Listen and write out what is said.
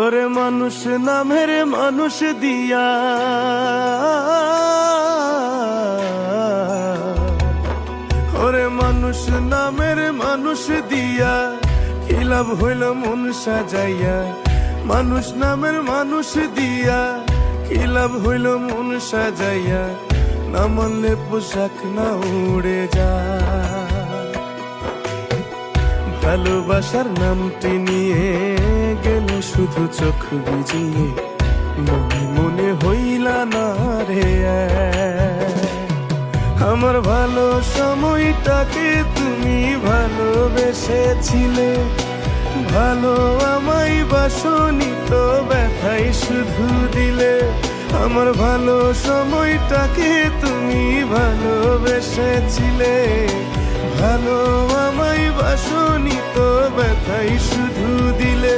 ওরে মানুষ নামের মানুষ দিয়া ওরে মানুষ নামের মানুষ দিয়া কি লাভ হইল মন সাজাইয়া মানুষ নামের মানুষ দিয়া কি লাভ হইল মন সাজাইয়া না মানলে পোশাক না উড়ে যায় ভালোবাসার নামটি নিয়ে গেলে শুধু চোখ ভিজিয়ে মনে মনে হইলা না রে আমার ভালো সময়টাকে তুমি ভালোবেসেছিলে ভালো আমায় বাসনি তো ব্যথাই শুধু দিলে আমার ভালো সময়টাকে তুমি ভালোবেসেছিলে ভালো আমায় বাসনি তো ব্যথাই শুধু দিলে।